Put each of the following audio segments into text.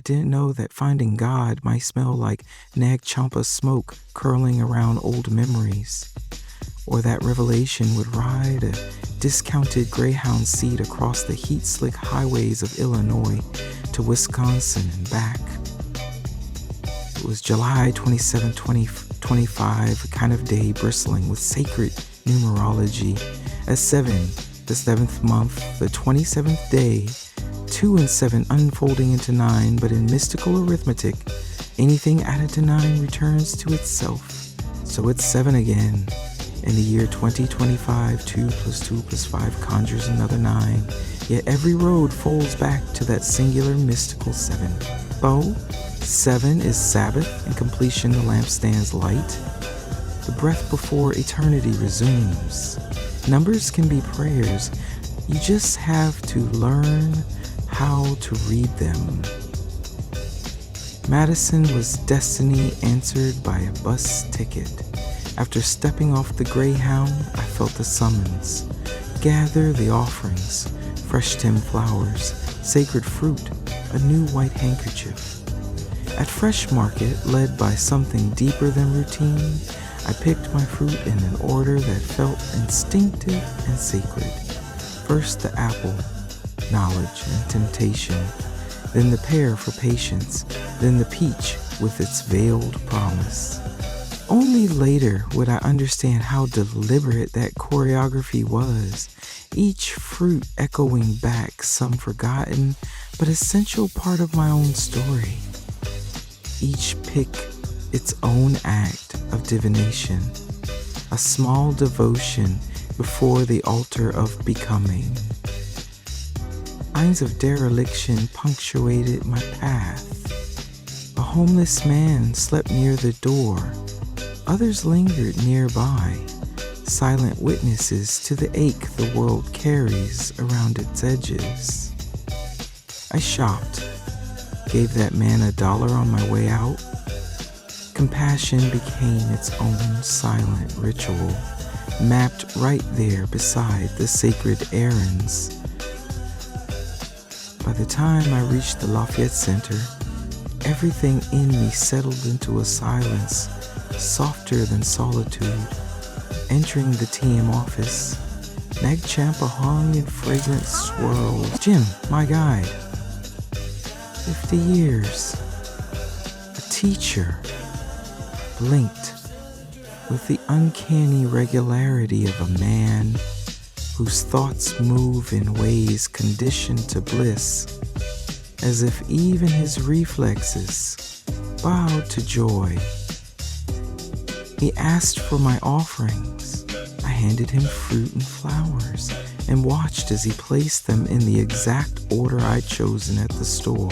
didn't know that finding God might smell like Nag Champa smoke curling around old memories, or that revelation would ride a discounted Greyhound seat across the heat-slick highways of Illinois to Wisconsin and back. It was July 27, 2025, a kind of day bristling with sacred numerology. As 7, the 7th month, the 27th day, 2 and 7 unfolding into 9, but in mystical arithmetic, anything added to 9 returns to itself. So it's 7 again. In the year 2025, 2 plus 2 plus 5 conjures another 9, yet every road folds back to that singular mystical 7. Bo, 7 is Sabbath and completion, the lampstand's light. The breath before eternity resumes. Numbers can be prayers. You just have to learn how to read them. Madison was destiny answered by a bus ticket. After stepping off the Greyhound, I felt the summons. Gather the offerings, fresh stem flowers, sacred fruit, a new white handkerchief. At Fresh Market, led by something deeper than routine, I picked my fruit in an order that felt instinctive and sacred. First the apple, knowledge and temptation, then the pear for patience, then the peach with its veiled promise. Only later would I understand how deliberate that choreography was, each fruit echoing back some forgotten but essential part of my own story. Each pick its own act of divination, a small devotion before the altar of becoming. Lines of dereliction punctuated my path. A homeless man slept near the door. Others lingered nearby, silent witnesses to the ache the world carries around its edges. I shopped, gave that man $1 on my way out. Compassion became its own silent ritual, mapped right there beside the sacred errands. By the time I reached the Lafayette Center, everything in me settled into a silence softer than solitude. Entering the TM office, Nag Champa hung in fragrant swirls. Jim, my guide. 50 years. A teacher. Blinked with the uncanny regularity of a man whose thoughts move in ways conditioned to bliss, as if even his reflexes bowed to joy. He asked for my offerings. I handed him fruit and flowers and watched as he placed them in the exact order I'd chosen at the store.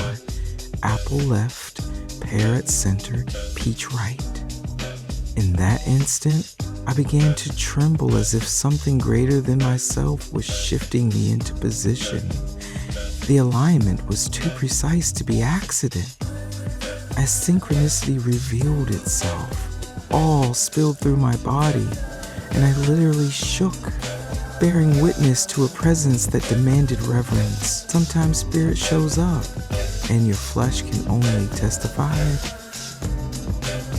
Apple left, pear at center, peach right. In that instant, I began to tremble as if something greater than myself was shifting me into position. The alignment was too precise to be accident. As synchronicity revealed itself, all spilled through my body, and I literally shook, bearing witness to a presence that demanded reverence. Sometimes spirit shows up, and your flesh can only testify.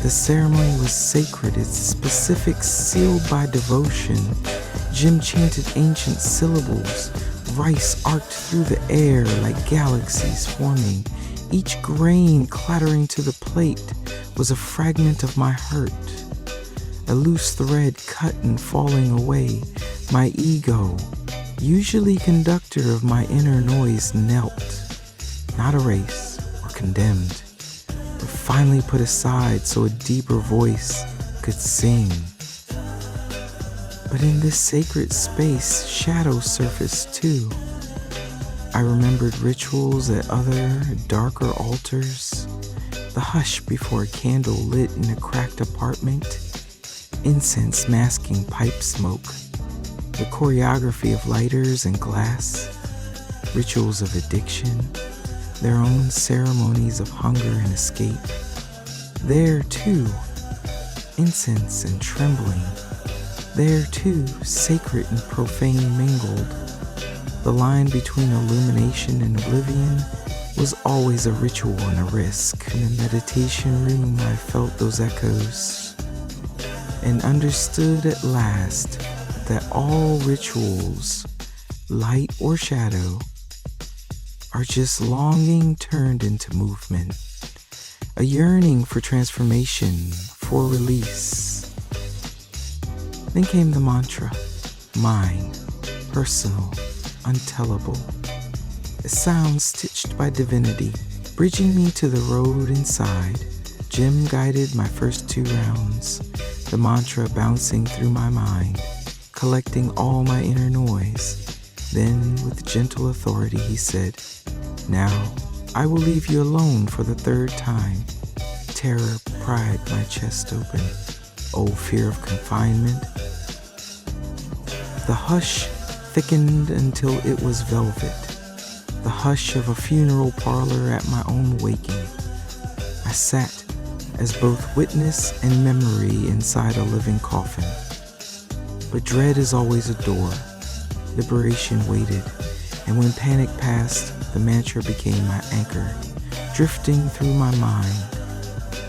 The ceremony was sacred, its specifics sealed by devotion. Jim chanted ancient syllables. Rice arced through the air like galaxies forming. Each grain clattering to the plate was a fragment of my hurt. A loose thread cut and falling away. My ego, usually conductor of my inner noise, knelt. Not erased or condemned, but finally put aside so a deeper voice could sing. But in this sacred space, shadows surfaced too. I remembered rituals at other, darker altars, the hush before a candle lit in a cracked apartment, incense masking pipe smoke, the choreography of lighters and glass, rituals of addiction, their own ceremonies of hunger and escape. There too, incense and trembling. There too, sacred and profane mingled. The line between illumination and oblivion was always a ritual and a risk. In the meditation room, I felt those echoes and understood at last that all rituals, light or shadow, are just longing turned into movement, a yearning for transformation, for release. Then came the mantra, mine, personal, untellable. A sound stitched by divinity, bridging me to the road inside. Jim guided my first 2 rounds, the mantra bouncing through my mind, collecting all my inner noise. Then, with gentle authority, he said, "Now, I will leave you alone for the 3rd time." Terror pried my chest open. Oh, fear of confinement. The hush thickened until it was velvet, the hush of a funeral parlor at my own waking. I sat as both witness and memory inside a living coffin. But dread is always a door. Liberation waited, and when panic passed, the mantra became my anchor, drifting through my mind.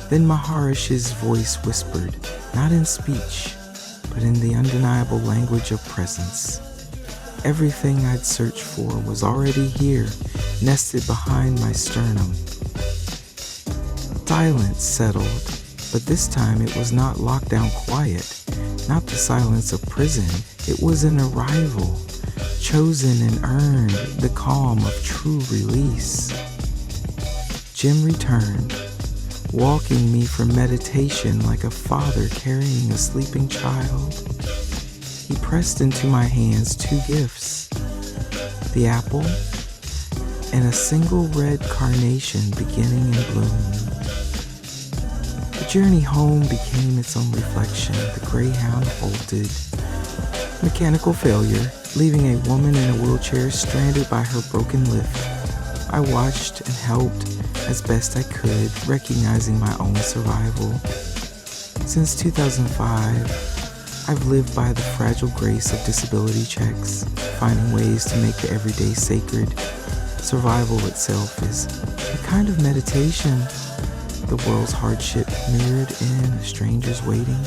Then Maharish's voice whispered, not in speech, but in the undeniable language of presence. Everything I'd searched for was already here, nested behind my sternum. Silence settled, but this time it was not lockdown quiet, not the silence of prison. It was an arrival, chosen and earned, the calm of true release. Jim returned, walking me from meditation like a father carrying a sleeping child. He pressed into my hands 2 gifts, the apple and a single red carnation beginning in bloom. The journey home became its own reflection. The Greyhound halted. Mechanical failure, leaving a woman in a wheelchair stranded by her broken lift. I watched and helped as best I could, recognizing my own survival. Since 2005, I've lived by the fragile grace of disability checks, finding ways to make the everyday sacred. Survival itself is a kind of meditation, the world's hardship mirrored in a stranger's waiting.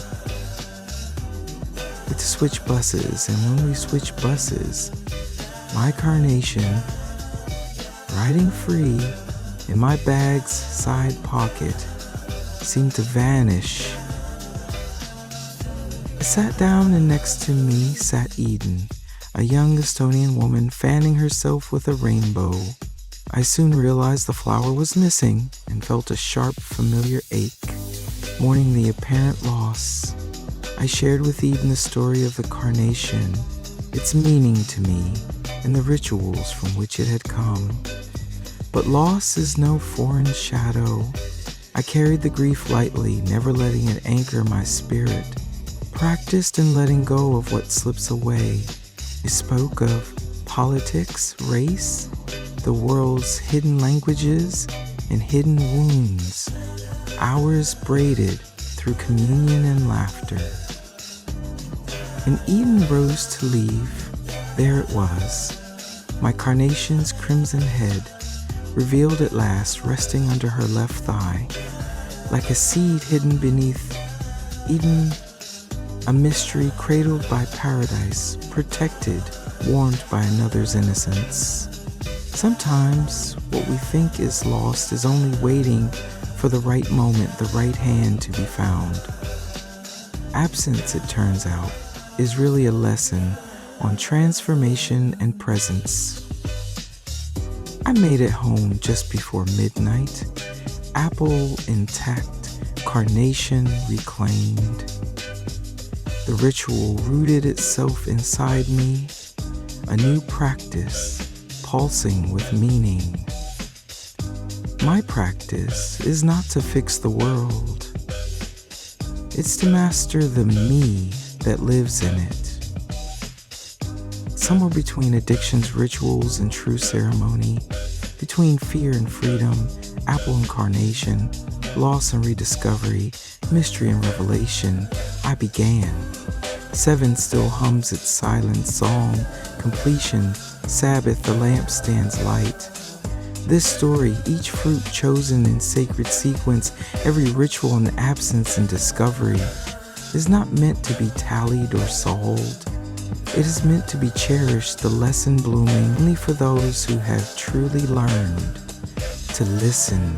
It's to switch buses, and when we switch buses, my carnation, riding free in my bag's side pocket, seemed to vanish. I sat down, and next to me sat Eden, a young Estonian woman fanning herself with a rainbow. I soon realized the flower was missing and felt a sharp, familiar ache, mourning the apparent loss. I shared with Eden the story of the carnation, its meaning to me, and the rituals from which it had come. But loss is no foreign shadow. I carried the grief lightly, never letting it anchor my spirit. Practiced in letting go of what slips away. I spoke of politics, race, the world's hidden languages and hidden wounds, hours braided through communion and laughter. When Eden rose to leave, there it was, my carnation's crimson head, revealed at last, resting under her left thigh, like a seed hidden beneath Eden, a mystery cradled by paradise, protected, warmed by another's innocence. Sometimes what we think is lost is only waiting for the right moment, the right hand to be found. Absence, it turns out, is really a lesson on transformation and presence. I made it home just before midnight, apple intact, carnation reclaimed. The ritual rooted itself inside me, a new practice, pulsing with meaning. My practice is not to fix the world. It's to master the me that lives in it. Somewhere between addiction's rituals and true ceremony, between fear and freedom, apple incarnation, loss and rediscovery, mystery and revelation, I began. 7 still hums its silent song, completion, Sabbath, the lampstand's light. This story, each fruit chosen in sacred sequence, every ritual and absence and discovery, is not meant to be tallied or solved. It is meant to be cherished, the lesson blooming only for those who have truly learned to listen